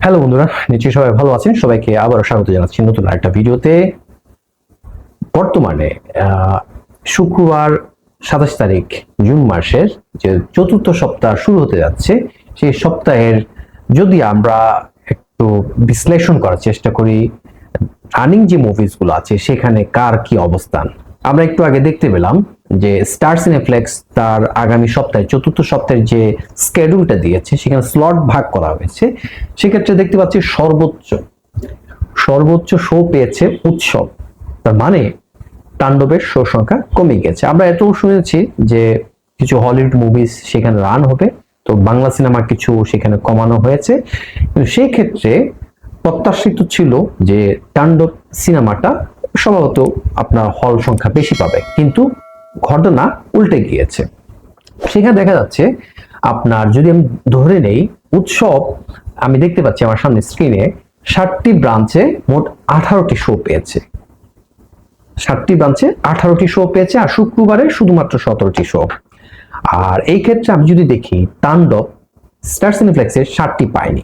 Hello বন্ধুরা, নিশ্চয়ই সবাই ভালো আছেন। সবাইকে আবারও স্বাগত জানাচ্ছি নতুন একটা ভিডিওতে। বর্তমানে শুক্রবার 27 তারিখ জুন মাসের যে চতুর্থ সপ্তাহ শুরু হতে যাচ্ছে, সেই সপ্তাহের যদি আমরা একটু বিশ্লেষণ করার চেষ্টা করি, রানিং যে মুভিজগুলো আছে সেখানে কার কি অবস্থান। আমরা একটু আগে দেখতে পেলাম যে স্টার সিনেপ্লেক্স তার আগামী সপ্তাহে চতুর্থ সপ্তাহের যে স্কেডিউলটা দিয়েছে সেখানে স্লট ভাগ করা হয়েছে। সেক্ষেত্রে দেখতে পাচ্ছি সর্বোচ্চ শো পেয়েছে উৎসব। তার মানে তাণ্ডবের শো সংখ্যা কমে গেছে। আমরা এতও শুনেছি যে কিছু হলিউড মুভিজ সেখানে রান হবে, তো বাংলা সিনেমা কিছু সেখানে কমানো হয়েছে। কিন্তু সেই ক্ষেত্রে প্রত্যাশিত ছিল যে তাণ্ডব সিনেমাটা সম্ভবত আপনার হল সংখ্যা বেশি পাবে, কিন্তু ঘটনা উল্টে গিয়েছে। সেখানে দেখা যাচ্ছে আপনার যদি আমি ধরে নেই উৎসব, আমি দেখতে পাচ্ছি আমার সামনে স্ক্রিনে 60টি ব্রাঞ্চে মোট 18টি শো পেয়েছে। 7টি ব্রাঞ্চে 18টি শো পেয়েছে, আর শুক্রবারে শুধুমাত্র 17টি শো। আর এই ক্ষেত্রে আমি যদি দেখি তাণ্ডব স্টার সিনেপ্লেক্সের 7টি পায়নি,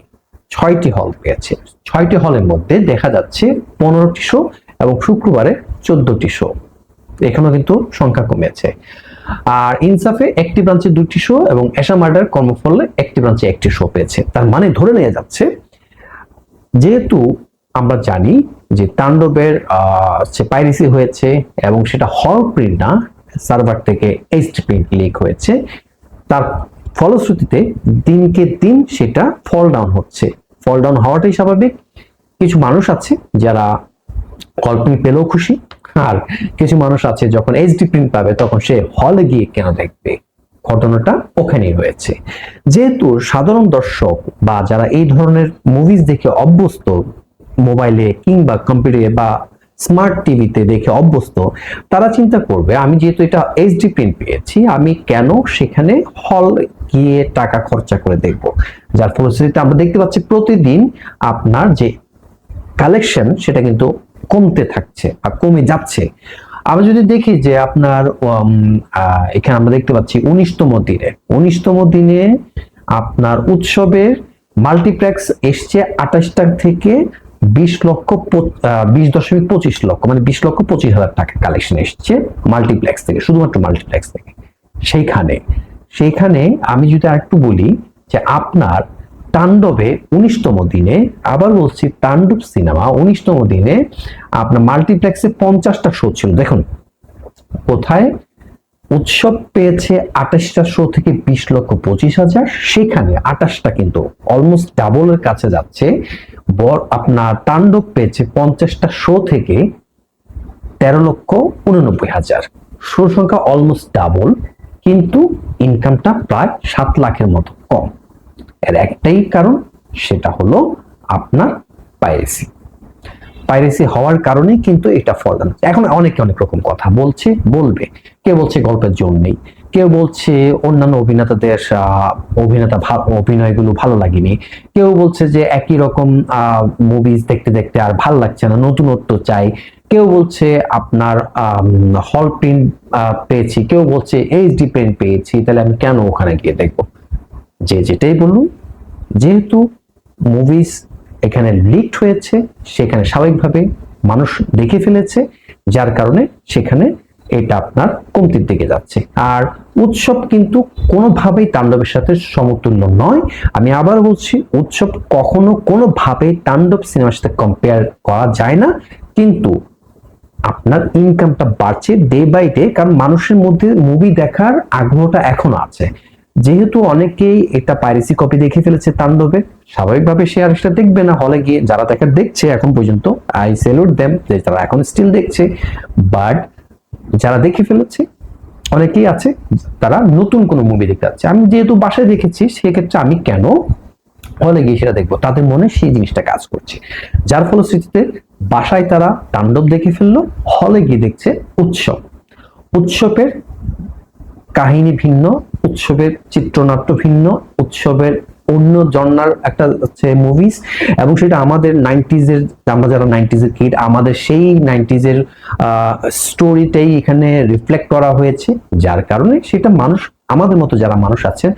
6টি হল পেয়েছে। 6টি হলের মধ্যে দেখা যাচ্ছে 15টি শো এবং শুক্রবারে 14টি শো। এখানেও কিন্তু সংখ্যা কমেছে। আর ইনসাফে একটি ব্রাঞ্চে 2টি শো এবং এশা মার্ডার কর্মফলে একটি ব্রাঞ্চে 1টি শো পেয়েছে। তার মানে ধরে নেওয়া যাচ্ছে, যেহেতু আমরা জানি যে তাণ্ডবের পাইরেসি হয়েছে এবং সেটা হল প্রিন্ট না, সার্ভার থেকে এইচডি প্রিন্ট লিক হয়েছে, তার ফলশ্রুতিতে দিনকে দিন সেটা ফল ডাউন হচ্ছে। ফল ডাউন হওয়াটাই স্বাভাবিক। কিছু মানুষ আছে যারা হল প্রিন্ট পেলেও খুশি, আর কিছু মানুষ আছে যখন এইচডি প্রিন্ট পাবে তখন সে হলে গিয়ে কেন দেখবে। ঘটনাটা ওখানেই হয়েছে। যেহেতু সাধারণ দর্শক বা যারা এই ধরনের মুভিজ দেখে অভ্যস্ত, মোবাইলে কিংবা কম্পিউটারে বা স্মার্ট টিভিতে দেখে অভ্যস্ত, তারা চিন্তা করবে আমি যেহেতু এটা এইচডি প্রিন্ট পেয়েছি, আমি কেন সেখানে হল গিয়ে টাকা খরচা করে দেখব। যার ফলশ্রুতিতে আমরা দেখতে পাচ্ছি প্রতিদিন আপনার যে কালেকশন সেটা কিন্তু কমতে থাকছে বা কমে যাচ্ছে। আমরা যদি দেখি যে আপনার এখানে আমরা দেখতে পাচ্ছি 19তম দিনে আপনার উৎসবের মাল্টিপ্লেক্স এসছে 28টা থেকে 20.25 লক্ষ, মানে 20,25,000 টাকা কালেকশন এসছে মাল্টিপ্লেক্স থেকে, শুধুমাত্র মাল্টিপ্লেক্স থেকে। সেইখানে আমি যদি আরেকটু বলি যে আপনার তাণ্ডবে 19তম দিনে, আবার বলছি তাণ্ডব সিনেমা 19তম দিনে আপনার মাল্টিপ্লেক্সে 50টা শো ছিল। দেখুন কোথায় উৎসব পেয়েছে 28টা শো থেকে 20,25,000, সেখানে 28টা কিন্তু অলমোস্ট ডাবলের কাছে যাচ্ছে। আপনার তাণ্ডব পেয়েছে 50টা শো থেকে 13,89,000। শো সংখ্যা অলমোস্ট ডাবল, কিন্তু ইনকামটা প্রায় 7 লাখের মতো কম। এর একটাই কারণ, সেটা হলো আপনার পাইরেসি হওয়ার কারণে কিন্তু এটা ফল দান। এখন অনেকে অনেক রকম কথা বলবে। কেউ বলছে গল্পের জোর নেই, কেউ বলছে অন্যান্য অভিনেতাদের অভিনয়গুলো ভালো লাগেনি, কেউ বলছে যে একই রকম মুভিজ দেখতে দেখতে আর ভালো লাগছে না, নতুনত্ব চাই, কেউ বলছে আপনার হল প্রিন্ট পেয়েছি, কেউ বলছে এইচডি প্রিন্ট পেয়েছি, তাহলে আমি কেন ওখানে গিয়ে দেখবো। যেটাই বলুন, যেহেতু মুভিজ এখানে লিকড হয়েছে, সেখানে স্বাভাবিকভাবে মানুষ দেখে ফেলেছে, যার কারণে সেখানে এটা আপনার কমতির দিকে যাচ্ছে। আর উৎসব কিন্তু কোনোভাবেই তাণ্ডবের সাথে সমতুল্য নয়। আমি আবার বলছি, উৎসব কখনো কোনোভাবেই তাণ্ডব সিনেমার সাথে কম্পেয়ার করা যায় না, কিন্তু আপনার ইনকামটা বাড়ছে ডে বাই ডে, কারণ মানুষের মধ্যে মুভি দেখার আগ্রহটা এখনো আছে। যেহেতু অনেকেই এটা পাইরেসি কপি দেখে ফেলেছে তাণ্ডবে, স্বাভাবিকভাবে সে আর সেটা দেখবে না হলে গিয়ে। যারা দেখছে এখন পর্যন্ত, আই স্যালুট দেম যে তারা এখন স্টিল দেখছে। বাট যারা দেখে ফেলেছে অনেকেই আছে তারা নতুন কোনো মুভি দেখতে যাচ্ছে। আমি যেহেতু বাসায় দেখেছি, সেক্ষেত্রে আমি কেন হলে গিয়ে সেটা দেখবো, তাদের মনে সেই জিনিসটা কাজ করছে। যার ফলশ্রুতিতে বাসায় তারা তাণ্ডব দেখে ফেললো, হলে গিয়ে দেখছে উৎসবের কাহিনী ভিন্ন, উৎসবের চিত্রনাট্য ভিন্ন, উৎসবের অন্য জনরার একটা হচ্ছে মুভিজ, এবং সেটা আমাদের 90s এর, আমরা যারা 90s এর কিড, আমাদের সেই 90s এর স্টোরিটাই এখানে রিফ্লেক্ট করা হয়েছে। যার কারণে সেটা মানুষ, আমাদের মতো যারা মানুষ আছেন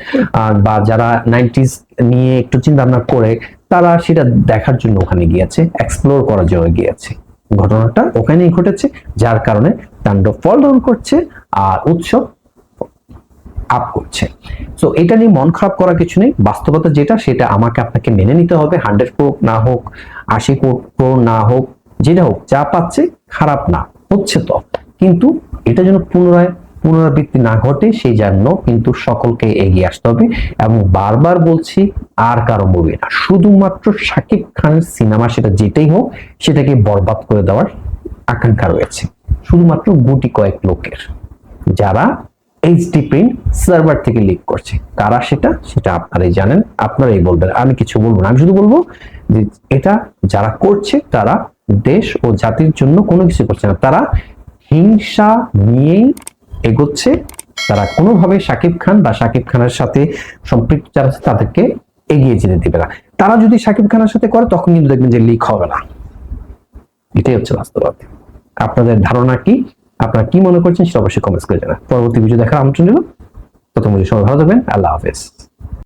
বা যারা 90s নিয়ে একটু চিন্তা ভাবনা করে তারা সেটা দেখার জন্য ওখানে গিয়েছে, এক্সপ্লোর করার জন্য গিয়েছে। ঘটনাটা ওখানেই ঘটেছে, যার কারণে তাণ্ডব ফল ডাউন করছে আর উৎসব আপ করছে। সো এটা নিয়ে মন খারাপ করার কিছু নেই, বাস্তবতা যেটা সেটা আমাকে আপনাকে মেনে নিতে হবে। 100 ক্রোড় না হোক, 80 ক্রোড় না হোক, যেটা হোক, যা পাচ্ছে খারাপ না, হচ্ছে তো, কিন্তু এটা যেন পুনরাবৃত্তি না ঘটে সেই জন্য কিন্তু সকলকে এগিয়ে আসতে হবে। এবং বারবার বলছি, আর কারো মুভি না, শুধুমাত্র শাকিব খানের সিনেমা, সেটা যেটাই হোক, সেটাকে বরবাদ করে দেওয়ার আকাঙ্ক্ষা রয়েছে শুধুমাত্র গুটি কয়েক লোকের, যারা এইচডি প্রিন্ট সার্ভার থেকে লিক করছে। কারা সেটা আপনারাই জানেন, আপনারাই বলবেন, আমি কিছু বলবো না। আমি শুধু বলবো যে এটা যারা করছে তারা দেশ ও জাতির জন্য কোনো কিছু করছে না, তারা হিংসা নিয়েই এগোচ্ছে। তারা কোনোভাবে শাকিব খান বা শাকিব খানের সাথে সম্পৃক্ত যারা আছে তাদেরকে এগিয়ে যেতে দিবে না। তারা যদি শাকিব খানের সাথে করে তখন কিন্তু দেখবেন যে লিক হবে না। এটাই হচ্ছে বাস্তবতা। আপনাদের ধারণা কি, আপনারা কি মনে করছেন সেটা অবশ্যই কমেন্টস করে জানান। পরবর্তী ভিডিও দেখার আমন্ত্রণ রইল। ততক্ষণ সবাই ভালো থাকবেন। আল্লাহ হাফেজ।